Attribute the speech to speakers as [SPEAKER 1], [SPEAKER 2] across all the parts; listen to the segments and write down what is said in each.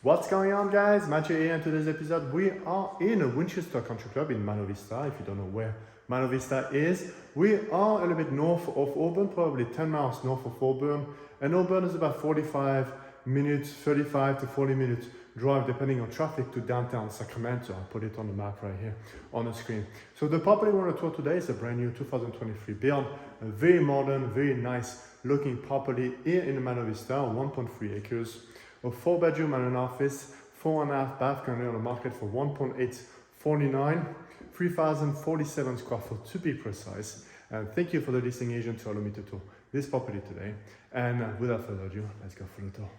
[SPEAKER 1] What's going on, guys? Mathieu here. In today's episode, we are in a Winchester Country Club in Meadow Vista. If you don't know where Meadow Vista is, we are a little bit north of Auburn, probably 10 miles north of Auburn. And Auburn is about 45 minutes, 35 to 40 minutes drive, depending on traffic, to downtown Sacramento. I'll put it on the map right here on the screen. So the property we want to tour today is a brand new 2023 build, a very modern, very nice looking property here in Meadow Vista, 1.3 acres. A 4-bedroom and an office, 4.5 bath, currently on the market for 1.849, 3,047 square foot to be precise. And thank you for the listing agent to allow me to tour this property today. And without further ado, let's go for the tour.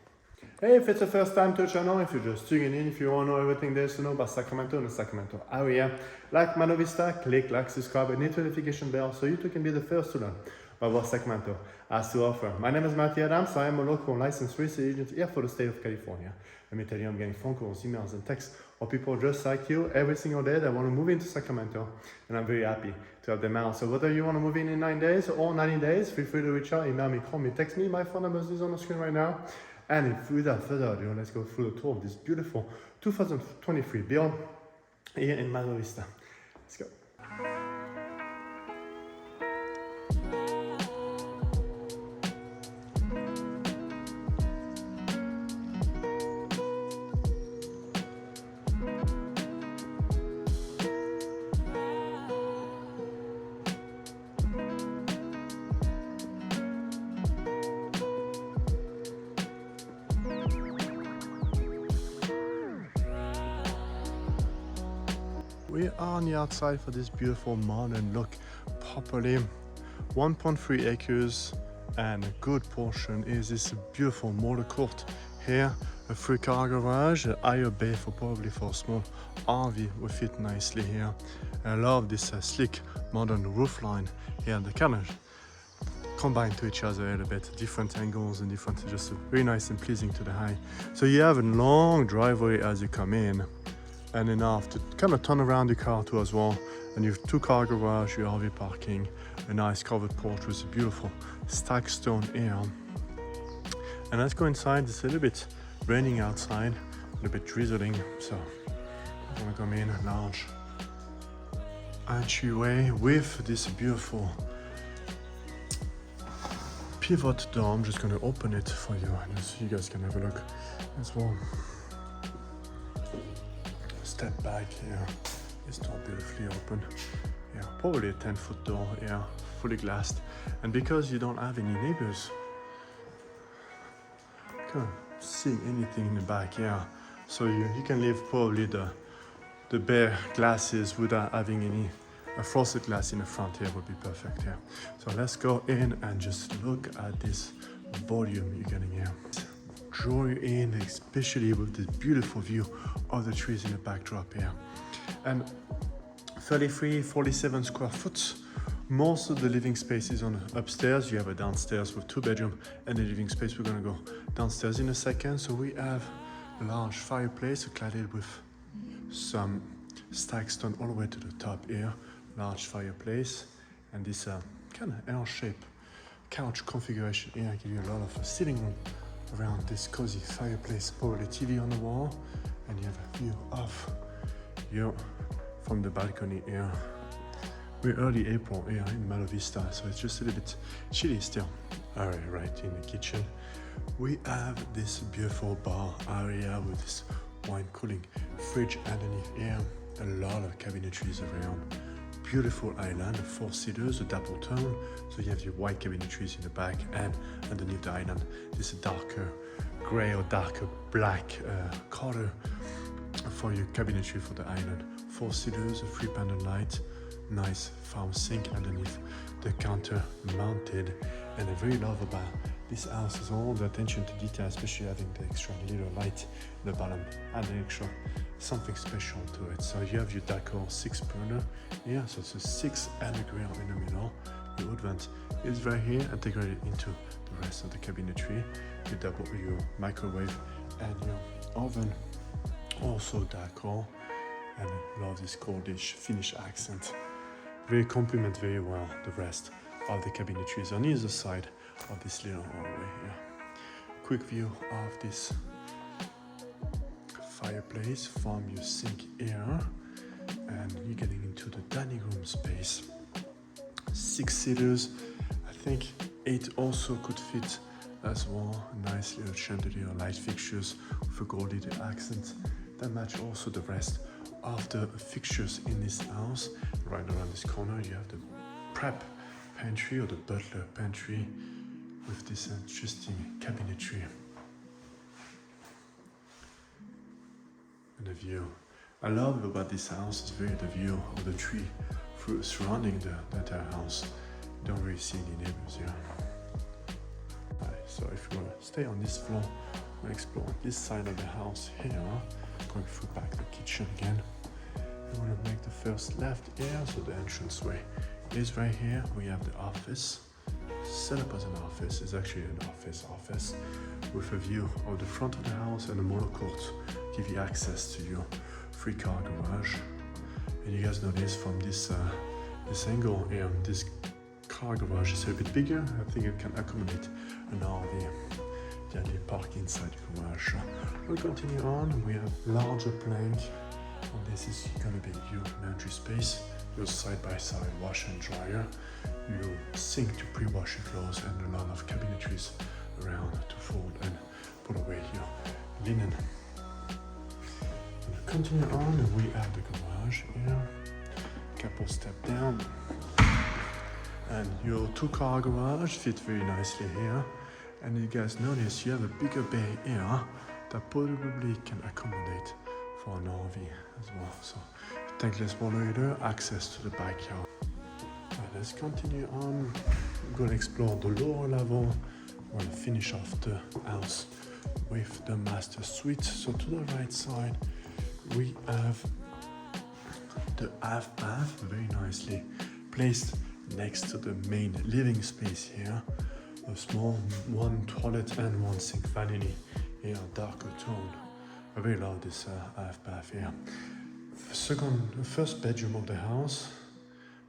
[SPEAKER 1] Hey, if it's the first time to the channel, if you're just tuning in, if you want to know everything there is to know about Sacramento and the Sacramento area, like Meadow Vista, click like, subscribe, and hit the notification bell so you too can be the first to learn about what Sacramento has to offer. My name is Mathieu. I am a local licensed real estate agent here for the state of California. Let me tell you, I'm getting phone calls, emails, and texts of people just like you every single day that want to move into Sacramento, and I'm very happy to help them out. So whether you want to move in 9 days or 90 days, feel free to reach out, email me, call me, text me. My phone number is on the screen right now. And without further ado, let's go through the tour of this beautiful 2023 build here in Meadow Vista. Let's go. We are on the outside for this beautiful modern look property. 1.3 acres, and a good portion is this beautiful motor court here, a 3-car garage, a higher bay for a small RV will fit nicely here. I love this slick modern roof line here. They kind of combine to each other a little bit, different angles and different, just very nice and pleasing to the eye. So you have a long driveway as you come in, and enough to kind of turn around the car too as well. And you have 2-car garage, your RV parking, a nice covered porch with a beautiful stacked stone here. And let's go inside. It's a little bit raining outside, a little bit drizzling, so I'm gonna come in a large entryway with this beautiful pivot door. I'm just gonna open it for you and so you guys can have a look as well. Step back here, it's not beautifully open. Yeah, probably a 10-foot door, yeah, fully glassed. And because you don't have any neighbors, can't see anything in the back, yeah. So you can leave probably the bare glasses without having any frosted glass in the front here would be perfect here. So let's go in and just look at this volume you're getting here. Draw you in, especially with this beautiful view of the trees in the backdrop here. And 47 square foot. Most of the living space is on upstairs. You have a downstairs with 2-bedroom and a living space. We're gonna go downstairs in a second. So we have a large fireplace cladded with some stacked stone all the way to the top here. Large fireplace, and this kind of L-shaped couch configuration here give you a lot of sitting room around this cozy fireplace. Probably TV on the wall, and you have a view of you from the balcony here. We're early April here in Meadow Vista, so it's just a little bit chilly still. Alright, right in the kitchen we have this beautiful bar area with this wine cooling fridge underneath here. A lot of cabinetries around. Beautiful island, 4-seaters, a double tone. So you have your white cabinetries in the back, and underneath the island, this darker gray or darker black color for your cabinetry for the island. 4-seaters, a 3-panel light, nice farm sink underneath the counter mounted. And I really love about this house is all the attention to detail, especially having the extra little light in the bottom and the extra something special to it. So you have your decor 6-burner here, so it's a 6 and a grill in the middle. Your wood vent is right here, integrated into the rest of the cabinetry. Your microwave and your oven, also decor, and I love this goldish finish accent. Very complement very well the rest of the cabinetries on either side of this little hallway here. Quick view of this fireplace from your sink here, and you're getting into the dining room space. 6 seaters, I think 8 also could fit as well. Nice little chandelier light fixtures with a gold accent that match also the rest of the fixtures in this house. Right around this corner you have the prep pantry or the butler pantry with this interesting cabinetry. And the view I love about this house is the view of the tree surrounding the entire house. You don't really see any neighbors here. So if you want to stay on this floor and explore this side of the house here, going through back the kitchen again, you want to make the first left here, so the entranceway is right here. We have the office. Set up as an office is actually an office with a view of the front of the house and a motor court, give you access to your 3-car garage. And you guys notice from this angle here, this car garage is a bit bigger. I think it can accommodate an RV. Yeah, they park inside the garage. We'll continue on. We have larger plank, and this is going to be your laundry space, your side-by-side wash and dryer, your sink to pre-wash your clothes, and a lot of cabinetries around to fold and put away your linen. And continue on. We have the garage here. Couple step down. And your 2-car garage fits very nicely here. And you guys notice you have a bigger bay here that probably can accommodate for an RV as well. So tankless water heater, access to the backyard. Let's continue on. We're going to explore the lower level. We're going to finish off the house with the master suite. So to the right side, we have the half bath, very nicely placed next to the main living space here. A small 1 toilet and 1 sink vanity here, darker tone. I really love this half bath here. First bedroom of the house.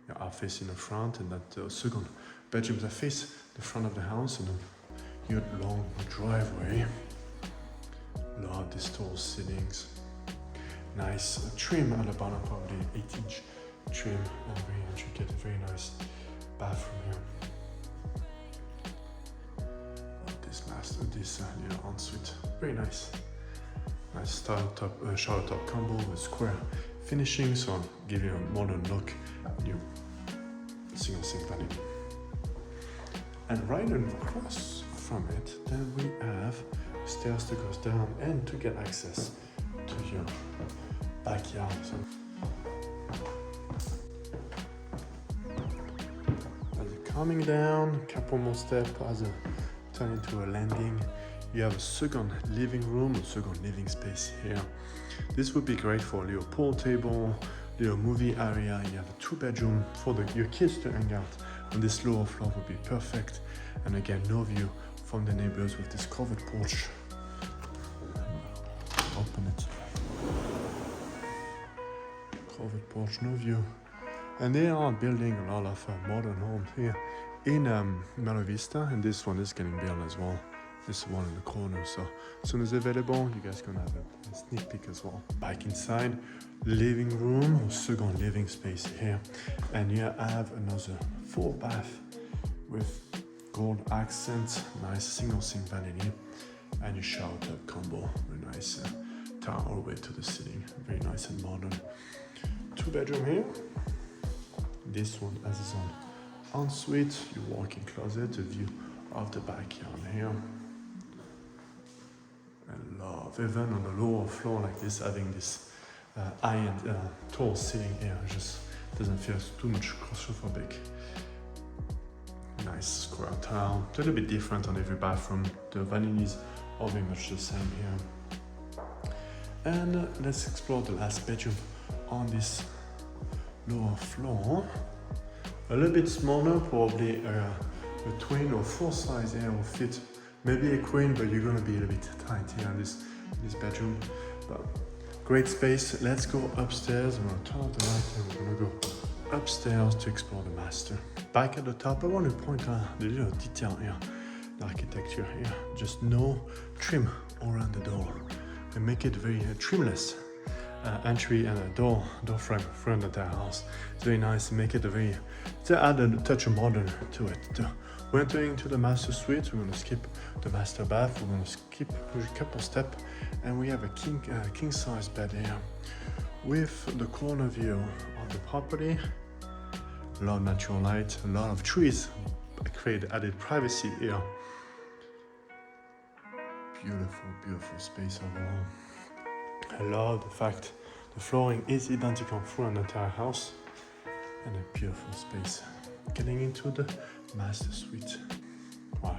[SPEAKER 1] Your office in the front, and that second bedroom that face the front of the house, and your long driveway. Love these tall ceilings. Nice trim at the bottom, probably 8-inch trim, and very intricate, very nice bathroom here. This little ensuite, very nice. Nice shower top combo with square finishing, so give you a modern look. New single sink vanity. And right across from it, then we have stairs that goes down and to get access to your backyard. So as you're coming down, couple more steps as a turn into a landing. You have a second living room, a second living space here. This would be great for a little pool table, little movie area. You have a 2-bedroom for your kids to hang out on this lower floor would be perfect. And again, no view from the neighbors with this covered porch. Open it. Covered porch, no view. And they are building a lot of modern homes here in Meadow Vista, and this one is getting built as well. This one in the corner, so as soon as available, you guys gonna have a sneak peek as well. Back inside, living room, second living space here, and you have another 4 bath with gold accents, nice single sink vanity, and your shower tub combo, very nice tile all the way to the ceiling, very nice and modern. 2-bedroom here. This one has its own ensuite, your walk-in closet, a view of the backyard here. I love, even on the lower floor like this, having this high-end tall ceiling here. It just doesn't feel too much claustrophobic. Nice square tile, a little bit different on every bathroom. The vanities are very much the same here. And let's explore the last bedroom on this lower floor. A little bit smaller, probably a twin or 4 size here will fit. Maybe a queen, but you're gonna be a little bit tight here in this bedroom. But great space. Let's go upstairs. I'm gonna turn off the light and we're gonna go upstairs to explore the master. Back at the top, I want to point out the little detail here, the architecture here. Just no trim around the door. and make it very trimless entry and a door frame for the entire house. It's very nice. Make it a very, to add a touch of modern to it. We're entering to the master suite. We're going to skip the master bath. We're going to skip a couple steps, and we have a king size bed here with the corner view of the property. A lot of natural light, a lot of trees create added privacy here. Beautiful space overall. I love the fact the flooring is identical through the entire house, and a beautiful space. Getting into the master suite. Wow.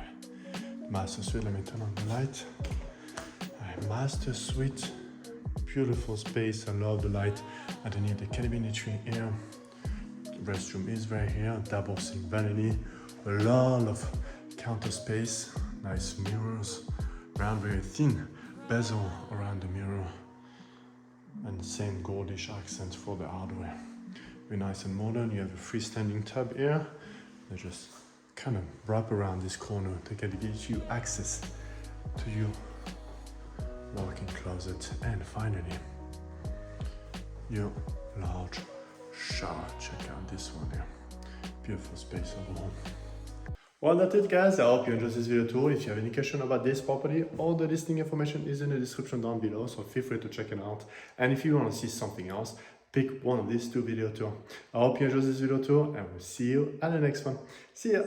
[SPEAKER 1] Master suite, let me turn on the light. Master suite, beautiful space. I love the light underneath the cabinetry here. The restroom is right here, double sink vanity, a lot of counter space, nice mirrors, around very thin bezel around the mirror, and the same goldish accent for the hardware. Very nice and modern. You have a freestanding tub here. They just kind of wrap around this corner to get you access to your walk-in closet, and finally your large shower. Check out this one here. Beautiful space overall. Well, that's it guys. I hope you enjoyed this video tour. If you have any question about this property, all the listing information is in the description down below, so feel free to check it out. And if you want to see something else, pick one of these two video tours. I hope you enjoyed this video tour, and we'll see you at the next one. See ya!